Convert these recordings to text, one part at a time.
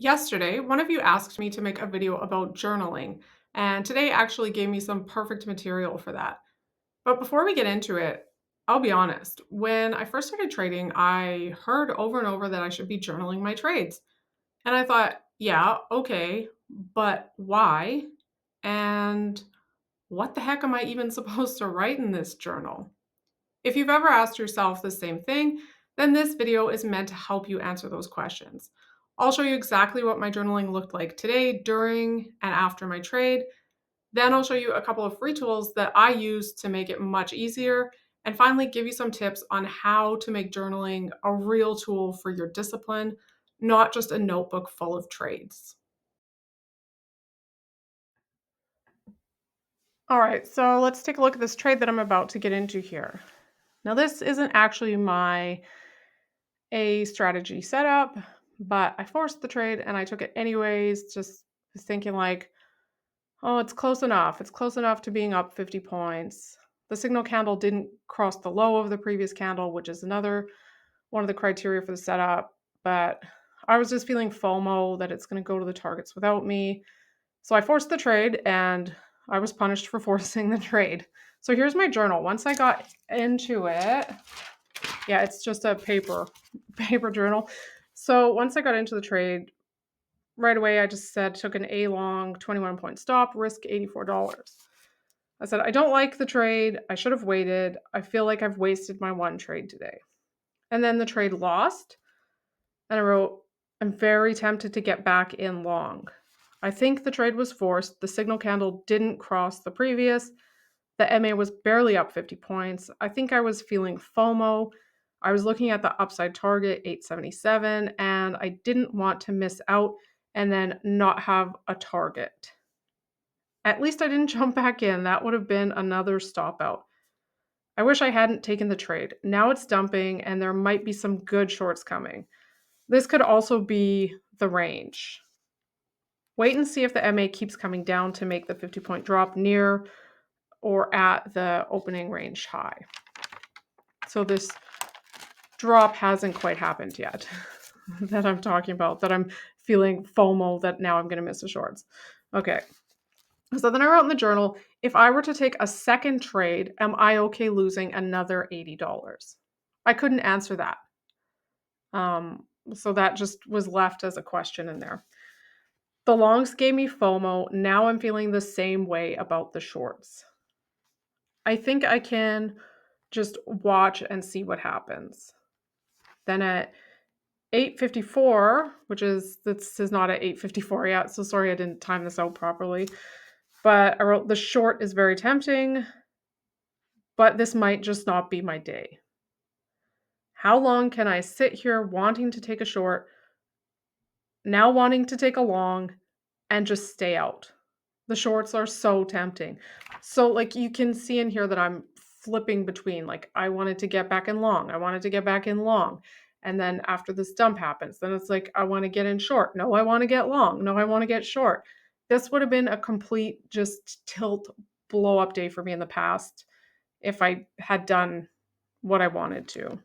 Yesterday, one of you asked me to make a video about journaling, and today actually gave me some perfect material for that. But before we get into it, I'll be honest. When I first started trading, I heard over and over that I should be journaling my trades. And I thought, yeah, okay, but why? And what the heck am I even supposed to write in this journal? If you've ever asked yourself the same thing, then this video is meant to help you answer those questions. I'll show you exactly what my journaling looked like today, during, and after my trade. Then I'll show you a couple of free tools that I use to make it much easier. And finally, give you some tips on how to make journaling a real tool for your discipline, not just a notebook full of trades. All right, so let's take a look at this trade that I'm about to get into here. Now, this isn't actually my a strategy setup, but I forced the trade and I took it anyways, just thinking like, oh, it's close enough. It's close enough to being up 50 points. The signal candle didn't cross the low of the previous candle, which is another one of the criteria for the setup. But I was just feeling FOMO that it's going to go to the targets without me. So I forced the trade and I was punished for forcing the trade. So here's my journal. Once I got into it, yeah, it's just a paper journal. So once I got into the trade, right away I just said took an A long 21-point stop, risk $84. I said I don't like the trade. I should have waited. I feel like I've wasted my one trade today. And then the trade lost, and I wrote I'm very tempted to get back in long. I think the trade was forced. The signal candle didn't cross the previous. The MA was barely up 50 points. I think I was feeling FOMO. I was looking at the upside target, 877, and I didn't want to miss out and then not have a target. At least I didn't jump back in. That would have been another stop out. I wish I hadn't taken the trade. Now it's dumping and there might be some good shorts coming. This could also be the range. Wait and see if the MA keeps coming down to make the 50-point drop near or at the opening range high. So this drop hasn't quite happened yet that I'm talking about, that I'm feeling FOMO that now I'm going to miss the shorts. Okay. So then I wrote in the journal, if I were to take a second trade, am I okay losing another $80? I couldn't answer that. So that just was left as a question in there. The longs gave me FOMO. Now I'm feeling the same way about the shorts. I think I can just watch and see what happens. Then at 8:54, this is not at 8:54 yet, so sorry I didn't time this out properly. But I wrote the short is very tempting, but this might just not be my day. How long can I sit here wanting to take a short, now wanting to take a long, and just stay out? The shorts are so tempting. So like you can see in here that I'm flipping between like I wanted to get back in long. I wanted to get back in long. And then after this dump happens, then it's like I want to get in short. No, I want to get long. No, I want to get short. This would have been a complete just tilt blow up day for me in the past if I had done what I wanted to.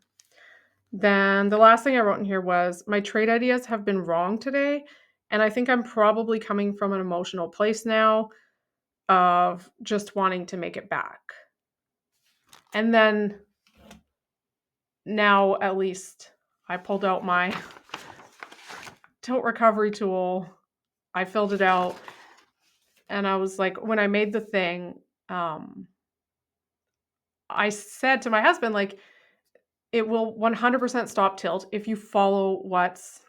Then the last thing I wrote in here was my trade ideas have been wrong today. And I think I'm probably coming from an emotional place now of just wanting to make it back. And then now at least I pulled out my tilt recovery tool. I filled it out and I was like, when I made the thing, I said to my husband, like, it will 100% stop tilt if you follow what's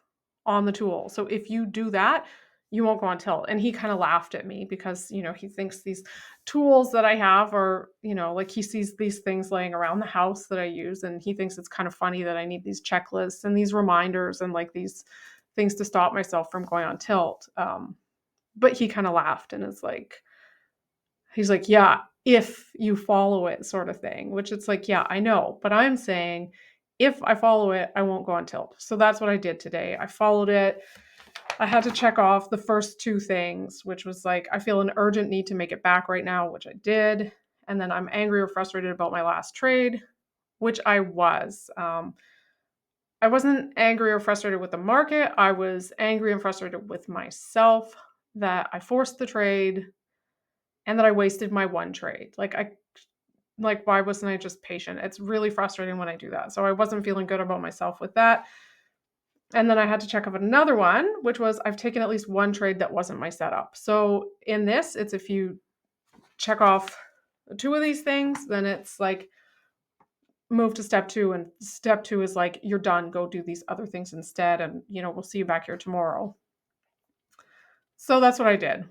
on the tool. So if you do that, you won't go on tilt. And he kind of laughed at me because, he thinks these tools that I have are, like he sees these things laying around the house that I use. And he thinks it's kind of funny that I need these checklists and these reminders and like these things to stop myself from going on tilt. But he kind of laughed and is like, he's like, yeah, if you follow it sort of thing, which it's like, yeah, I know, but I'm saying if I follow it, I won't go on tilt. So that's what I did today. I followed it. I had to check off the first two things, which was like, I feel an urgent need to make it back right now, which I did. And then I'm angry or frustrated about my last trade, which I was. I wasn't angry or frustrated with the market. I was angry and frustrated with myself that I forced the trade and that I wasted my one trade. Like, why wasn't I just patient? It's really frustrating when I do that. So I wasn't feeling good about myself with that. And then I had to check off another one, which was I've taken at least one trade that wasn't my setup. So in this, it's if you check off two of these things, then it's like move to step two. And step two is like, you're done. Go do these other things instead. And, we'll see you back here tomorrow. So that's what I did.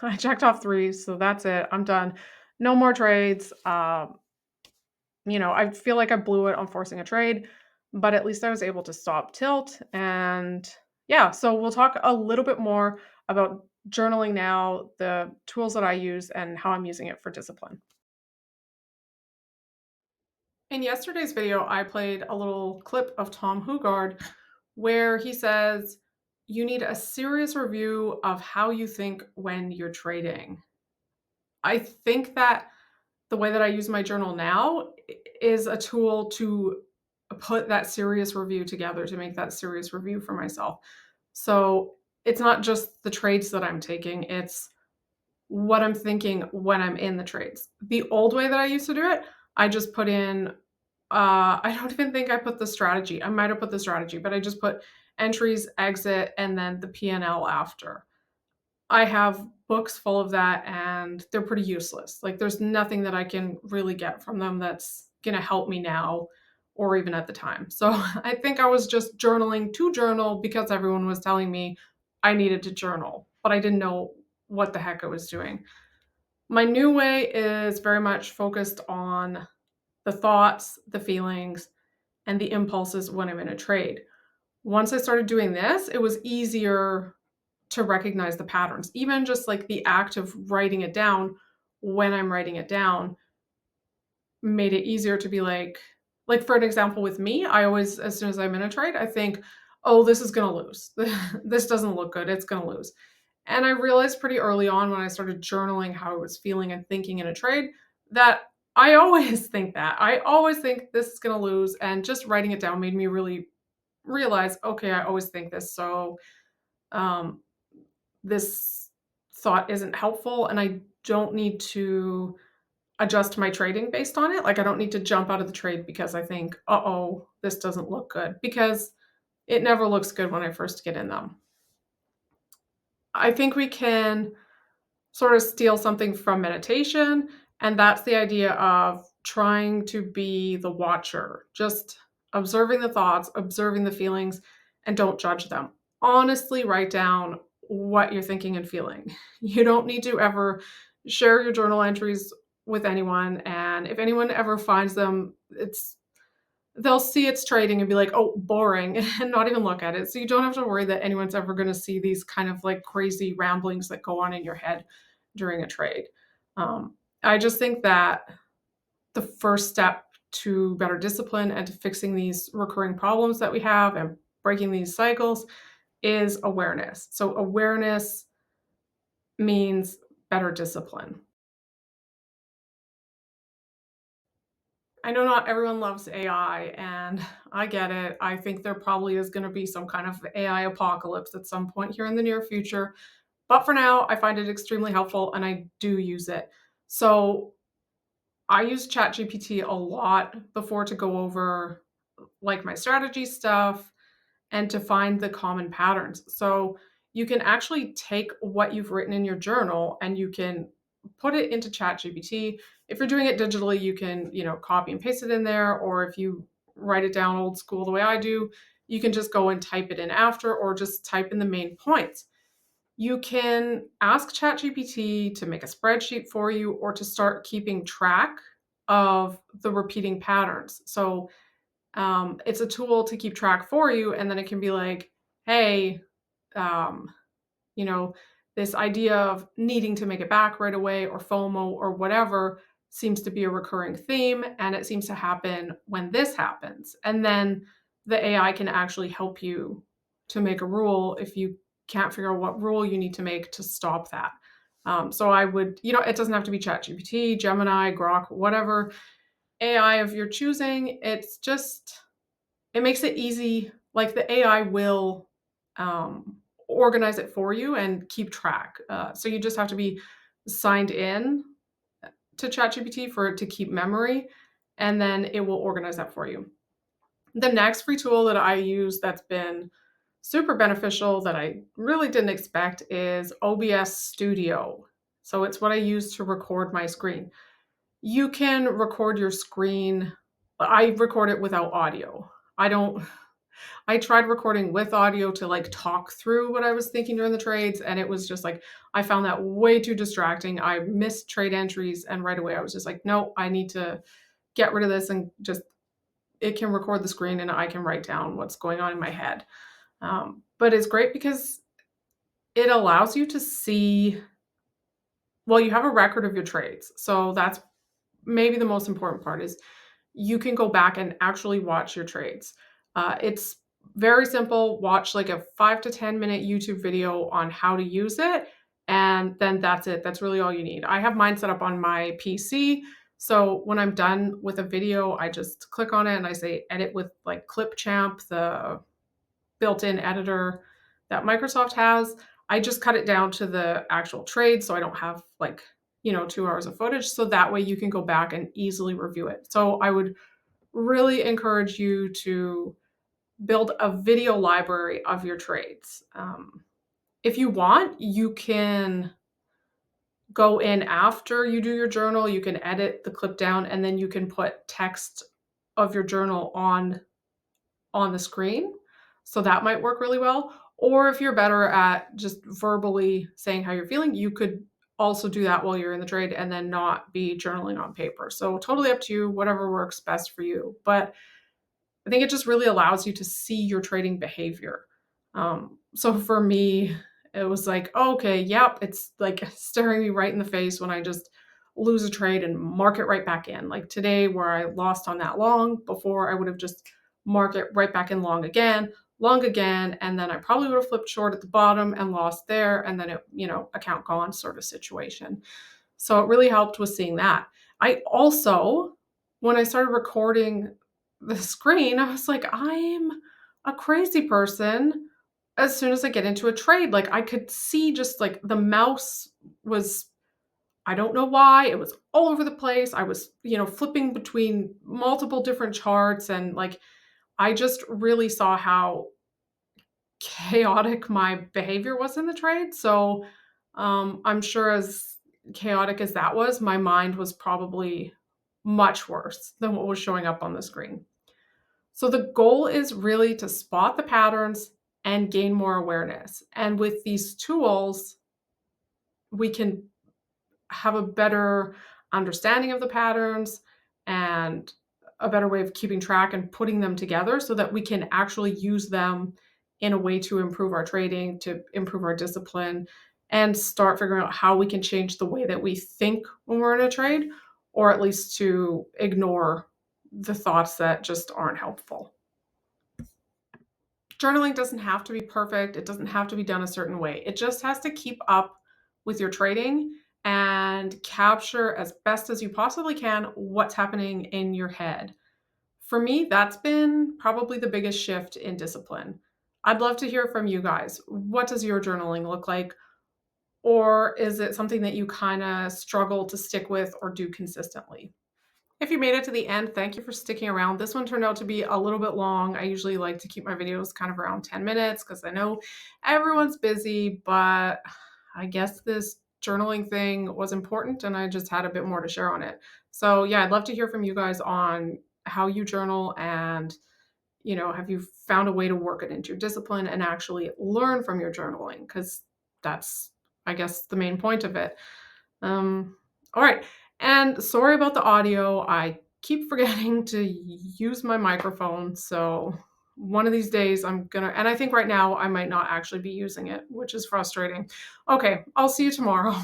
I checked off three. So that's it. I'm done. No more trades. I feel like I blew it on forcing a trade, but at least I was able to stop tilt. And yeah, so we'll talk a little bit more about journaling now, the tools that I use, and how I'm using it for discipline. In yesterday's video, I played a little clip of Tom Hugard where he says, you need a serious review of how you think when you're trading. I think that the way that I use my journal now is a tool to put that serious review together, to make that serious review for myself. So it's not just the trades that I'm taking, it's what I'm thinking when I'm in the trades. The old way that I used to do it, I just put in, I don't even think I put the strategy. I might have put the strategy, but I just put entries, exit, and then the P&L after. I have books full of that and they're pretty useless. Like there's nothing that I can really get from them that's going to help me now or even at the time. So I think I was just journaling to journal because everyone was telling me I needed to journal, but I didn't know what the heck I was doing. My new way is very much focused on the thoughts, the feelings, and the impulses when I'm in a trade. Once I started doing this, it was easier to recognize the patterns. Even just like the act of writing it down when I'm writing it down made it easier to be like for an example with me, I always, as soon as I'm in a trade, I think, oh, this is going to lose. This doesn't look good. It's going to lose. And I realized pretty early on when I started journaling how I was feeling and thinking in a trade that I always think that. I always think this is going to lose. And just writing it down made me really realize, okay, I always think this. So um, this thought isn't helpful and I don't need to adjust my trading based on it. Like I don't need to jump out of the trade because I think, uh-oh, this doesn't look good, because it never looks good when I first get in them. I think we can sort of steal something from meditation, and that's the idea of trying to be the watcher, just observing the thoughts, observing the feelings, and don't judge them. Honestly, write down what you're thinking and feeling. You don't need to ever share your journal entries with anyone, and if anyone ever finds them, they'll see it's trading and be like, oh, boring, and not even look at it. So you don't have to worry that anyone's ever going to see these kind of like crazy ramblings that go on in your head during a trade. I just think that the first step to better discipline and to fixing these recurring problems that we have and breaking these cycles is awareness. So awareness means better discipline. I know not everyone loves AI, and I get it. I think there probably is going to be some kind of AI apocalypse at some point here in the near future. But for now, I find it extremely helpful and I do use it. So I use ChatGPT a lot before to go over like my strategy stuff and to find the common patterns. So you can actually take what you've written in your journal and you can put it into ChatGPT. If you're doing it digitally, you can, copy and paste it in there. Or if you write it down old school the way I do, you can just go and type it in after or just type in the main points. You can ask ChatGPT to make a spreadsheet for you or to start keeping track of the repeating patterns. So it's a tool to keep track for you, and then it can be like, hey, um, you know, this idea of needing to make it back right away or FOMO or whatever seems to be a recurring theme, and it seems to happen when this happens. And then the AI can actually help you to make a rule if you can't figure out what rule you need to make to stop that. So I would, it doesn't have to be ChatGPT, Gemini, Grok, whatever AI of your choosing. it makes it easy. Like the AI will um, organize it for you and keep track. So you just have to be signed in to ChatGPT for it to keep memory, and then it will organize that for you. The next free tool that I use that's been super beneficial that I really didn't expect is OBS Studio. So it's what I use to record my screen. You can record your screen. I record it without audio. I don't I tried recording with audio to like talk through what I was thinking during the trades, and it was just like I found that way too distracting. I missed trade entries, and right away I was just like, no, I need to get rid of this and just it can record the screen and I can write down what's going on in my head. But it's great because it allows you to see, well, you have a record of your trades. So that's maybe the most important part is you can go back and actually watch your trades. It's very simple. Watch like a 5 to 10 minute YouTube video on how to use it. And then that's it. That's really all you need. I have mine set up on my PC. So when I'm done with a video, I just click on it and I say edit with like Clipchamp, the built-in editor that Microsoft has. I just cut it down to the actual trade so I don't have like, 2 hours of footage. So that way you can go back and easily review it. So I would really encourage you to build a video library of your trades. If you want, you can go in after you do your journal, you can edit the clip down, and then you can put text of your journal on the screen. So that might work really well. Or if you're better at just verbally saying how you're feeling, you could also do that while you're in the trade and then not be journaling on paper. So totally up to you, whatever works best for you. But I think it just really allows you to see your trading behavior. So for me, it was like, oh, okay, yep, it's like staring me right in the face when I just lose a trade and mark it right back in. Like today, where I lost on that long, before I would have just marked it right back in long again, and then I probably would have flipped short at the bottom and lost there, and then it, account gone sort of situation. So it really helped with seeing that. I also, when I started recording the screen, I was like, I'm a crazy person. As soon as I get into a trade, like I could see just like the mouse was, I don't know why, it was all over the place. I was, flipping between multiple different charts and like I just really saw how chaotic my behavior was in the trade. So I'm sure as chaotic as that was, my mind was probably much worse than what was showing up on the screen. So the goal is really to spot the patterns and gain more awareness. And with these tools, we can have a better understanding of the patterns and a better way of keeping track and putting them together so that we can actually use them in a way to improve our trading, to improve our discipline, and start figuring out how we can change the way that we think when we're in a trade, or at least to ignore the thoughts that just aren't helpful. Journaling doesn't have to be perfect. It doesn't have to be done a certain way. It just has to keep up with your trading and capture as best as you possibly can what's happening in your head. For me, that's been probably the biggest shift in discipline. I'd love to hear from you guys. What does your journaling look like? Or is it something that you kind of struggle to stick with or do consistently? If you made it to the end, thank you for sticking around. This one turned out to be a little bit long. I usually like to keep my videos kind of around 10 minutes because I know everyone's busy, but I guess this journaling thing was important and I just had a bit more to share on it. So, yeah, I'd love to hear from you guys on how you journal and, have you found a way to work it into your discipline and actually learn from your journaling? Because that's, I guess, the main point of it. All right. And sorry about the audio. I keep forgetting to use my microphone. So one of these days and I think right now I might not actually be using it, which is frustrating. Okay. I'll see you tomorrow.